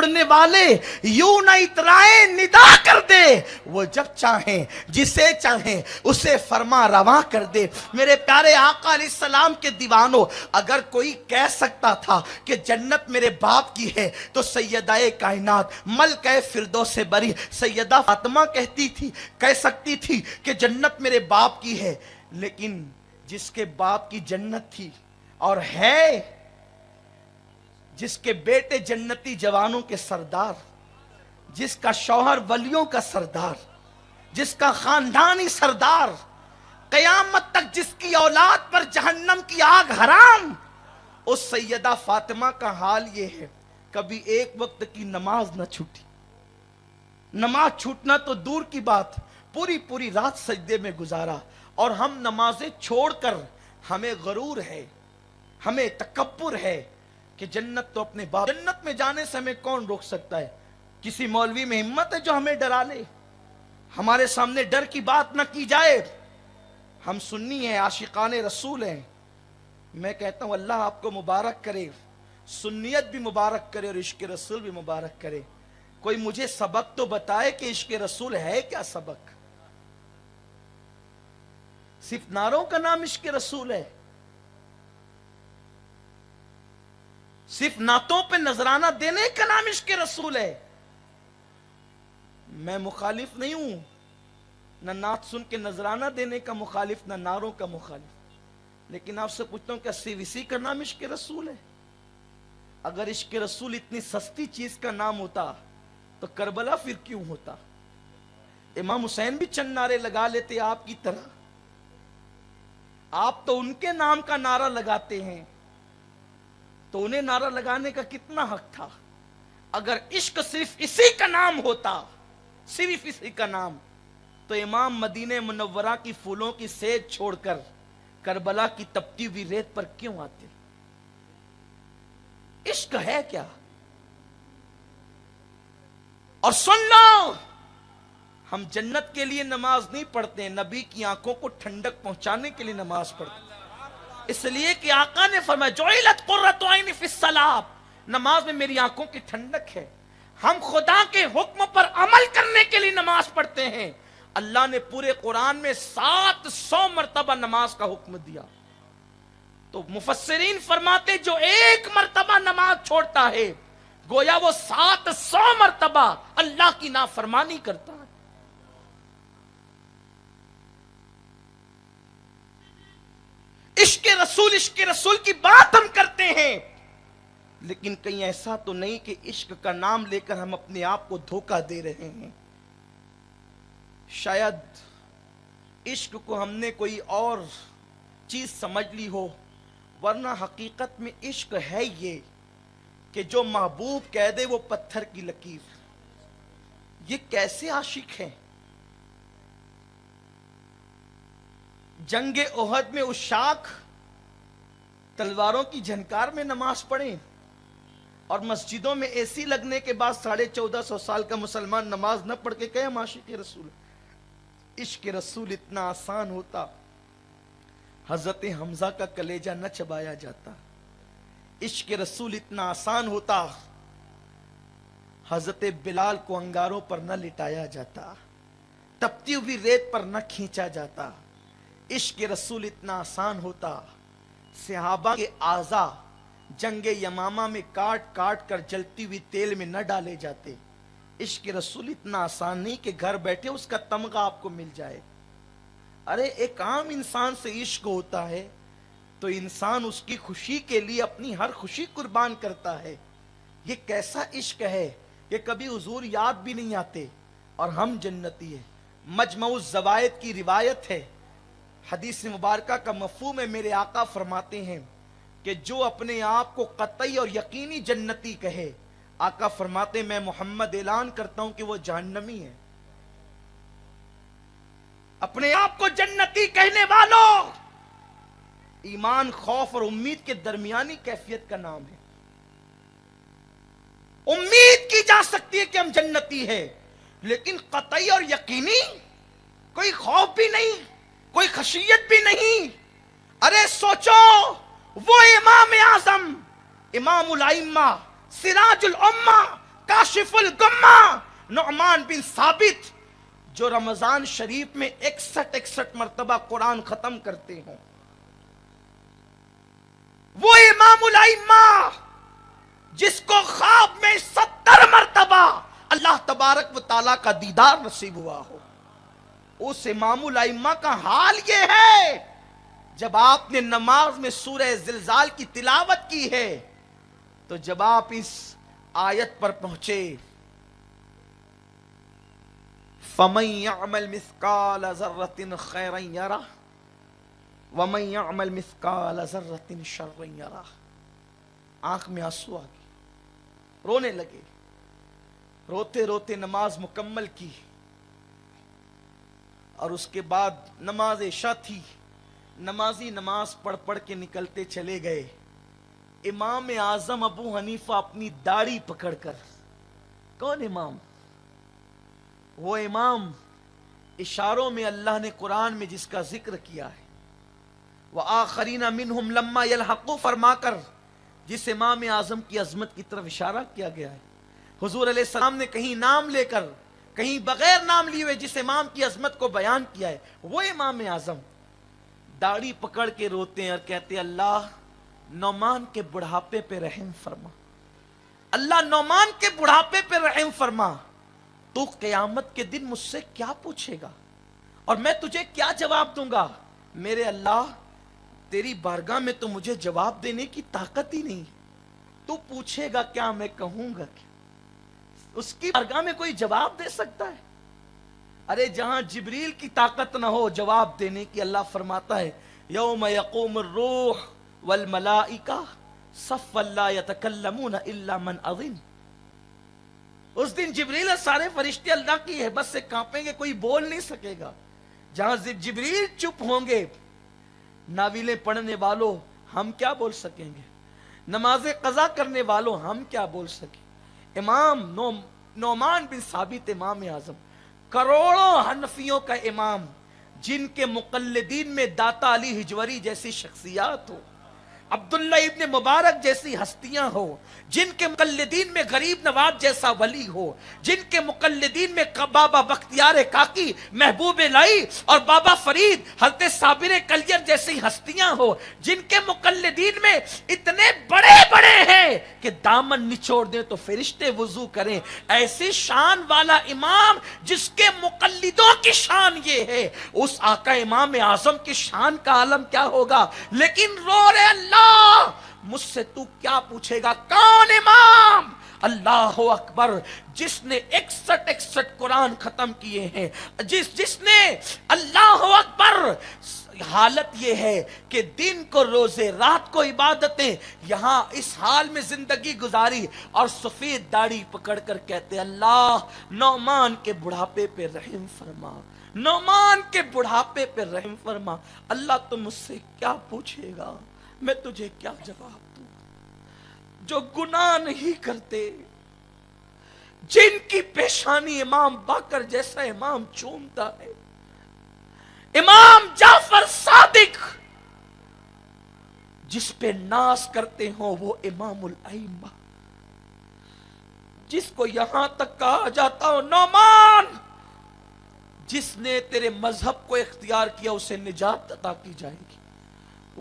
छोड़ने वाले यूं न इतराए निदा कर दे, वो जब चाहें जिसे चाहें उसे फरमा रवा कर दे। मेरे प्यारे आका अलैहिस्सलाम के दीवानों, अगर कोई कह सकता था कि जन्नत मेरे बाप की है तो सैयदाए कायनात मलके फिरदौस से बरी सैयदा फातिमा कहती थी, कह सकती थी कि जन्नत मेरे बाप की है। लेकिन जिसके बाप की जन्नत थी और है, जिसके बेटे जन्नती जवानों के सरदार, जिसका शौहर वलियों का सरदार, जिसका खानदानी सरदार, कयामत तक जिसकी औलाद पर जहन्नम की आग हराम, उस सैयदा फातिमा का हाल ये है, कभी एक वक्त की नमाज न छूटी। नमाज छूटना तो दूर की बात, पूरी पूरी रात सजदे में गुजारा। और हम नमाजें छोड़कर, हमें गरूर है, हमें तकब्बुर है कि जन्नत तो अपने बाप, जन्नत में जाने से हमें कौन रोक सकता है? किसी मौलवी में हिम्मत है जो हमें डरा ले? हमारे सामने डर की बात ना की जाए। हम सुन्नी हैं, आशिकाने रसूल हैं। मैं कहता हूं अल्लाह आपको मुबारक करे, सुन्नियत भी मुबारक करे और इश्क रसूल भी मुबारक करे। कोई मुझे सबक तो बताए कि इश्क रसूल है क्या सबक? सिर्फ नारों का नाम इश्क रसूल है? सिर्फ नातों पे नजराना देने का नाम इश्क रसूल है? मैं मुखालिफ नहीं हूं, न नात सुन के नजराना देने का मुखालिफ, न नारों का मुखालिफ। लेकिन आपसे पूछता हूं, क्या सीवीसी का नाम इश्क रसूल है? अगर इश्क रसूल इतनी सस्ती चीज का नाम होता तो करबला फिर क्यों होता? इमाम हुसैन भी चंद नारे लगा लेते आपकी तरह। आप तो उनके नाम का नारा लगाते हैं, तो उन्हें नारा लगाने का कितना हक था? अगर इश्क सिर्फ इसी का नाम होता, सिर्फ इसी का नाम, तो इमाम मदीने मुनव्वरा की फूलों की सेज छोड़कर करबला की तपती हुई रेत पर क्यों आते? इश्क है क्या? और सुन लो, हम जन्नत के लिए नमाज नहीं पढ़ते, नबी की आंखों को ठंडक पहुंचाने के लिए नमाज पढ़ते। इसलिए कि आका ने फरमाया जुइलत कुर्रतु ऐनी फिस्सलाह, नमाज में मेरी आंखों की ठंडक है। हम खुदा के हुक्म पर अमल करने के लिए नमाज पढ़ते हैं। अल्लाह ने पूरे कुरान में 700 मर्तबा नमाज का हुक्म दिया। तो मुफस्सिरीन फरमाते जो एक मर्तबा नमाज छोड़ता है, गोया वो 700 मर्तबा अल्लाह की नाफरमानी करता है। इश्क रसूल की बात हम करते हैं, लेकिन कहीं ऐसा तो नहीं कि इश्क का नाम लेकर हम अपने आप को धोखा दे रहे हैं। शायद इश्क को हमने कोई और चीज समझ ली हो, वरना हकीकत में इश्क है ये कि जो महबूब कह दे वो पत्थर की लकीर। ये कैसे आशिक हैं? जंगे ओहद में उशाक तलवारों की झनकार में नमाज पढ़े, और मस्जिदों में एसी लगने के बाद 1450 साल का मुसलमान नमाज न पढ़ के कहे हम आशिक रसूल। इश्क रसूल इतना आसान होता, हजरत हमजा का कलेजा न चबाया जाता। इश्क रसूल इतना आसान होता, हजरत बिलाल को अंगारों पर न लिटाया जाता, तपती हुई रेत पर न खींचा जाता। इश्क रसूल इतना आसान होता, सहाबा के आज़ा जंगे यमामा में काट काट कर जलती हुई तेल में न डाले जाते। इश्क रसूल इतना आसान नहीं कि घर बैठे उसका तमगा आपको मिल जाए। अरे एक आम इंसान से इश्क होता है तो इंसान उसकी खुशी के लिए अपनी हर खुशी कुर्बान करता है। ये कैसा इश्क है, ये कभी हुजूर याद भी नहीं आते और हम जन्नती है। मजमउज़ ज़वाइद की रिवायत है, हदीस मुबारका का मफ़हूम है, मेरे आका फरमाते हैं कि जो अपने आप को कतई और यकीनी जन्नती कहे, आका फरमाते मैं मोहम्मद ऐलान करता हूं कि वो जहन्नमी है। अपने आप को जन्नती कहने वालों, ईमान खौफ और उम्मीद के दरमियानी कैफियत का नाम है। उम्मीद की जा सकती है कि हम जन्नती है, लेकिन कतई और यकीनी, कोई खौफ भी नहीं, कोई खशियत भी नहीं। अरे सोचो, वो इमाम आजम, इमामुल अइम्मा, सिराजुल उम्मा, کاشف الغمہ نعمان بن ثابت جو رمضان شریف میں 61 مرتبہ قرآن ختم کرتے ہوں، وہ امام الائمہ جس کو خواب میں 70 مرتبہ اللہ تبارک و تعالیٰ کا دیدار نصیب ہوا ہو، اس امام الائمہ کا حال یہ ہے جب آپ نے نماز میں سورہ زلزال کی تلاوت کی ہے تو جب آپ اس آیت پر پہنچے فَمَن يَعْمَلْ مِثْقَالَ ذَرَّةٍ خَيْرًا يَرَهُ وَمَن يَعْمَلْ مِثْقَالَ ذَرَّةٍ شَرًّا يَرَهُ۔ آنکھ میں آنسو آ گئے، رونے لگے، روتے روتے نماز مکمل کی، اور اس کے بعد نماز عشاء تھی، نمازی نماز پڑھ پڑھ کے نکلتے چلے گئے۔ امام اعظم ابو حنیفہ اپنی داڑھی پکڑ کر، کون امام؟ وہ امام اشاروں میں اللہ نے قرآن میں جس کا ذکر کیا ہے، وَآخَرِينَ مِنْهُمْ لَمَّا يَلْحَقُوا فرما کر جس امام اعظم کی عظمت کی طرف اشارہ کیا گیا ہے۔ حضور علیہ السلام نے کہیں نام لے کر کہیں بغیر نام لیے ہوئے جس امام کی عظمت کو بیان کیا ہے، وہ امام اعظم داڑھی پکڑ کے روتے ہیں اور کہتے ہیں اللہ نعمان کے بڑھاپے پہ رحم فرما، اللہ نعمان کے بڑھاپے پہ رحم فرما، تو قیامت کے دن مجھ سے کیا پوچھے گا اور میں تجھے کیا جواب دوں گا؟ میرے اللہ تیری بارگاہ میں تو مجھے جواب دینے کی طاقت ہی نہیں، تو پوچھے گا کیا، میں کہوں گا کیا؟ اس کی بارگاہ میں کوئی جواب دے سکتا ہے؟ ارے جہاں جبریل کی طاقت نہ ہو جواب دینے کی، اللہ فرماتا ہے یوم یقوم الروح والملائکہ صفا لا یتکلمون الا من اذن۔ اس دن جبریل اور سارے فرشتے اللہ کی ہیبت سے کانپیں گے، کوئی بول نہیں سکے گا۔ جہاں جبریل چپ ہوں گے، ناولیں پڑھنے والوں ہم کیا بول سکیں گے، نماز قضا کرنے والوں ہم کیا بول سکیں؟ امام نعمان بن ثابت امام اعظم، کروڑوں حنفیوں کا امام، جن کے مقلدین میں داتا علی ہجوری جیسی شخصیات ہو، عبداللہ ابن مبارک جیسی ہستیاں ہو، جن کے مقلدین میں غریب نواز جیسا ولی ہو، جن کے مقلدین میں بابا بختیار کاکی، محبوب لائی اور بابا فرید، حضرت صابر کلیر جیسی ہستیاں ہو، جن کے مقلدین میں اتنے بڑے بڑے ہیں کہ دامن نچوڑ دیں تو فرشتے وضو کریں، ایسی شان والا امام جس کے مقلدوں کی شان یہ ہے، اس آقا امام اعظم کی شان کا عالم کیا ہوگا؟ لیکن رو رہے اللہ مجھ سے تو کیا پوچھے گا؟ کون امام؟ اللہ اکبر، جس نے 61 قرآن ختم کیے ہیں، جس نے اللہ اکبر، حالت یہ ہے کہ دن کو روزے رات کو عبادتیں، یہاں اس حال میں زندگی گزاری اور سفید داڑھی پکڑ کر کہتے اللہ نعمان کے بڑھاپے پہ رحم فرما، نعمان کے بڑھاپے پہ رحم فرما۔ اللہ تم مجھ سے کیا پوچھے گا، میں تجھے کیا جواب دوں؟ جو گناہ نہیں کرتے، جن کی پیشانی امام باقر جیسا امام چومتا ہے، امام جعفر صادق جس پہ ناز کرتے ہوں، وہ امام الائمہ جس کو یہاں تک کہا جاتا ہو نعمان جس نے تیرے مذہب کو اختیار کیا اسے نجات عطا کی جائے گی،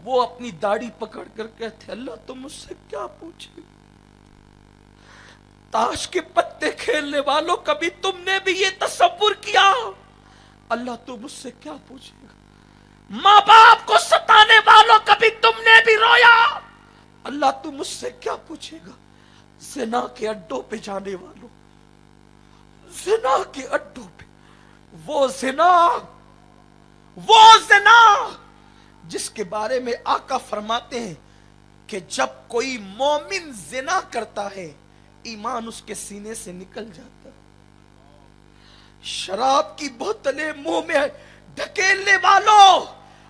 وہ اپنی داڑھی پکڑ کر کہتے اللہ تم مجھ سے کیا پوچھے؟ تاش کے پتے کھیلنے والوں کبھی تم نے بھی یہ تصور کیا اللہ تو مجھ سے کیا پوچھے گا؟ ماں باپ کو ستانے والوں کبھی تم نے بھی رویا اللہ تو مجھ سے کیا پوچھے گا؟ زنا کے اڈوں پہ جانے والوں، زنا کے اڈوں پہ، وہ زنا جس کے بارے میں آقا فرماتے ہیں کہ جب کوئی مومن زنا کرتا ہے ایمان اس کے سینے سے نکل جاتا ہے۔ شراب کی بوتلیں منہ میں ڈھکیلنے والوں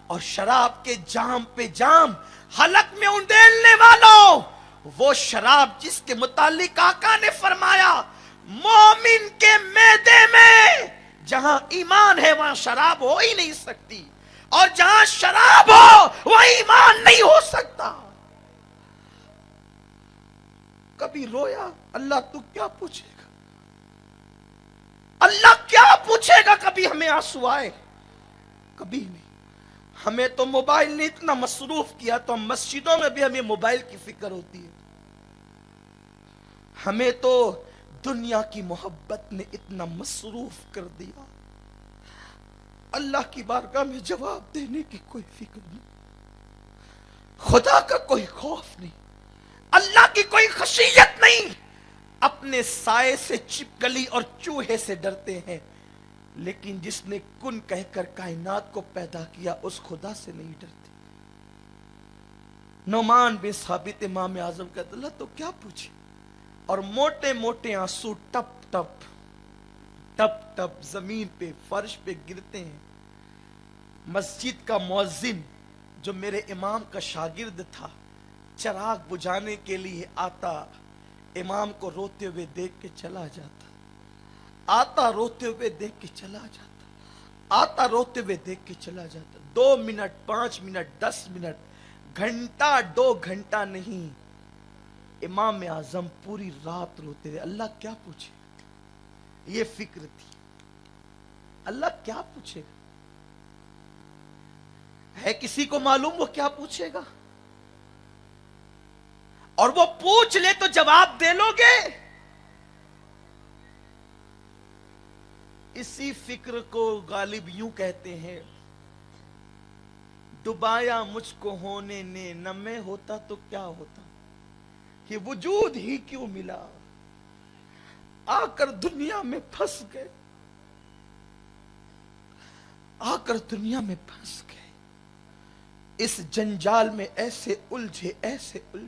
اور شراب کے جام پہ جام حلق میں انڈیلنے والوں، وہ شراب جس کے متعلق آقا نے فرمایا مومن کے معدے میں جہاں ایمان ہے وہاں شراب ہو ہی نہیں سکتی، اور جہاں شراب ہو وہ ایمان نہیں ہو سکتا۔ کبھی رویا اللہ تو کیا پوچھے گا؟ अल्लाह क्या पूछेगा कभी हमें आंसू आए? कभी नहीं। हमें तो मोबाइल ने इतना मसरूफ किया, तो मस्जिदों में भी हमें मोबाइल की फिक्र होती है। हमें तो दुनिया की मोहब्बत ने इतना मसरूफ कर दिया, अल्लाह की बारगाह में जवाब देने की कोई फिक्र नहीं, खुदा का कोई खौफ नहीं, अल्लाह की कोई खशियत नहीं। अपने साए से छिपकली और चूहे से डरते हैं, लेकिन जिसने कुन कहकर कायनात को पैदा किया उस खुदा से नहीं डरते। नौमान बिन साबित इमाम आजम का अल्लाह तो क्या पूछे, और मोटे मोटे आंसू टप टप टप टप जमीन पे फर्श पे गिरते हैं। मस्जिद का मुअज्जिन जो मेरे इमाम का शागिर्द था, चिराग बुझाने के लिए आता, इमाम को रोते हुए देख के चला जाता, आता रोते हुए देख के चला जाता, आता रोते हुए देख के चला जाता। 2 मिनट, 5 मिनट, 10 मिनट, घंटा, 2 घंटा नहीं, इमाम आजम पूरी रात रोते रहे। अल्लाह क्या पूछे, ये फिक्र थी। अल्लाह क्या पूछेगा? है किसी को मालूम वो क्या पूछेगा? और वो पूछ ले तो जवाब दे लोगे? इसी फिक्र को गालिब यूं कहते हैं, डुबाया मुझको होने ने, न मैं होता तो क्या होता, कि वजूद ही क्यों मिला, आकर दुनिया में फंस गए, आकर दुनिया में फंस गए। इस जंजाल में ऐसे उलझे, ऐसे उलझे।